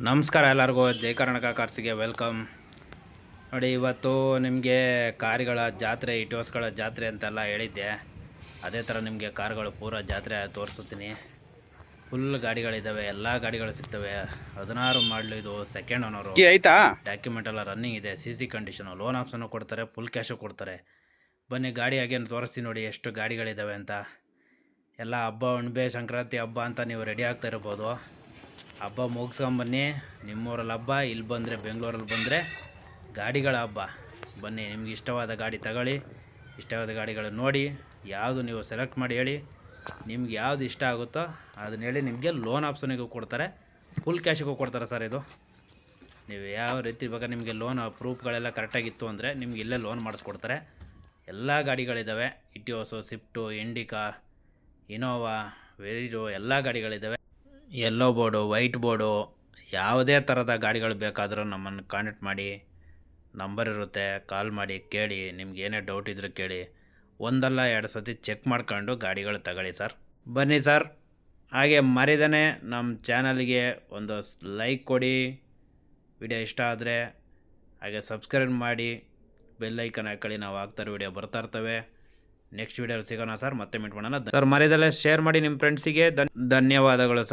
ನಮಸ್ಕಾರ ಎಲ್ಲರಿಗೂ ಜೈ ಕರ್ನಾಟಕ ಕಾರ್ಸಿಗೆ ವೆಲ್ಕಮ್. ನೋಡಿ, ಇವತ್ತು ನಿಮಗೆ ಕಾರುಗಳ ಜಾತ್ರೆ, ಇಟೋಸ್ಗಳ ಜಾತ್ರೆ ಅಂತೆಲ್ಲ ಹೇಳಿದ್ದೆ. ಅದೇ ಥರ ನಿಮಗೆ ಕಾರುಗಳು ಪೂರ ಜಾತ್ರೆ ತೋರಿಸ್ತೀನಿ. ಫುಲ್ ಗಾಡಿಗಳಿದ್ದಾವೆ, ಎಲ್ಲ ಗಾಡಿಗಳು ಸಿಗ್ತವೆ. 16 ಮಾಡಲು, ಇದು ಸೆಕೆಂಡ್ ಓನರು, ಆಯ್ತಾ, ಡಾಕ್ಯುಮೆಂಟ್ ಎಲ್ಲ ರನ್ನಿಂಗ್ ಇದೆ, CC ಕಂಡೀಷನು, ಲೋನ್ ಆಪ್ಷನ್ನು ಕೊಡ್ತಾರೆ, ಫುಲ್ ಕ್ಯಾಶು ಕೊಡ್ತಾರೆ. ಬನ್ನಿ ಗಾಡಿ ಹಾಗೇನು ತೋರಿಸ್ತೀನಿ ನೋಡಿ ಎಷ್ಟು ಗಾಡಿಗಳಿದ್ದಾವೆ ಅಂತ. ಎಲ್ಲ ಹಬ್ಬ, ಹುಣ್ಣಿಮೆ, ಸಂಕ್ರಾಂತಿ ಹಬ್ಬ ಅಂತ ನೀವು ರೆಡಿ ಆಗ್ತಾ ಇರ್ಬೋದು. ಹಬ್ಬ ಮುಗಿಸ್ಕೊಂಬನ್ನಿ, ನಿಮ್ಮೂರಲ್ಲಿ ಹಬ್ಬ, ಇಲ್ಲಿ ಬಂದರೆ ಬೆಂಗಳೂರಲ್ಲಿ ಬಂದರೆ ಗಾಡಿಗಳ ಹಬ್ಬ. ಬನ್ನಿ, ನಿಮ್ಗೆ ಇಷ್ಟವಾದ ಗಾಡಿ ತಗೊಳ್ಳಿ, ಇಷ್ಟವಾದ ಗಾಡಿಗಳು ನೋಡಿ, ಯಾವುದು ನೀವು ಸೆಲೆಕ್ಟ್ ಮಾಡಿ ಹೇಳಿ, ನಿಮ್ಗೆ ಯಾವುದು ಇಷ್ಟ ಆಗುತ್ತೋ ಅದನ್ನ ಹೇಳಿ. ನಿಮಗೆ ಲೋನ್ ಆಪ್ಷನಿಗೂ ಕೊಡ್ತಾರೆ, ಫುಲ್ ಕ್ಯಾಶಿಗೂ ಕೊಡ್ತಾರೆ ಸರ್. ಇದು ನೀವು ಯಾವ ರೀತಿ ಇವಾಗ ನಿಮಗೆ ಲೋನ್ ಪ್ರೂಫ್ಗಳೆಲ್ಲ ಕರೆಕ್ಟಾಗಿತ್ತು ಅಂದರೆ ನಿಮ್ಗೆ ಇಲ್ಲೇ ಲೋನ್ ಮಾಡಿಸ್ಕೊಡ್ತಾರೆ. ಎಲ್ಲ ಗಾಡಿಗಳಿದ್ದಾವೆ, ಇಟಿಯೋಸು, ಸ್ವಿಫ್ಟು, ಇಂಡಿಕಾ, ಇನೋವಾ, ವೆರಿಡೋ, ಎಲ್ಲ ಗಾಡಿಗಳಿದ್ದಾವೆ. ಯೆಲ್ಲೋ ಬೋರ್ಡು, ವೈಟ್ ಬೋರ್ಡು, ಯಾವುದೇ ಥರದ ಗಾಡಿಗಳು ಬೇಕಾದರೂ ನಮ್ಮನ್ನು ಕಾಂಟ್ಯಾಕ್ಟ್ ಮಾಡಿ. ನಂಬರ್ ಇರುತ್ತೆ, ಕಾಲ್ ಮಾಡಿ ಕೇಳಿ. ನಿಮ್ಗೆ ಏನೇ ಡೌಟ್ ಇದ್ರೂ ಕೇಳಿ. ಒಂದಲ್ಲ ಎರಡು ಸತಿ ಚೆಕ್ ಮಾಡ್ಕೊಂಡು ಗಾಡಿಗಳು ತಗೊಳ್ಳಿ ಸರ್. ಬನ್ನಿ ಸರ್. ಹಾಗೆ ಮರಿದೇ ನಮ್ಮ ಚಾನಲ್ಗೆ ಒಂದು ಲೈಕ್ ಕೊಡಿ, ವಿಡಿಯೋ ಇಷ್ಟ ಆದರೆ. ಹಾಗೆ ಸಬ್ಸ್ಕ್ರೈಬ್ ಮಾಡಿ, ಬೆಲ್ ಐಕನ್ ಹಾಕೊಳ್ಳಿ, ನಾವು ಆಗ್ತಾರೆ ವಿಡಿಯೋ ಬರ್ತಾ ಇರ್ತವೆ. ನೆಕ್ಸ್ಟ್ ವಿಡಿಯೋಲಿ ಸಿಗೋಣ ಸರ್, ಮತ್ತೆ ಮೀಟ್ ಮಾಡೋಣ ಸರ್. ಮರಿದಲ್ಲೇ ಶೇರ್ ಮಾಡಿ ನಿಮ್ಮ ಫ್ರೆಂಡ್ಸಿಗೆ. ಧನ್ಯವಾದಗಳು ಸರ್.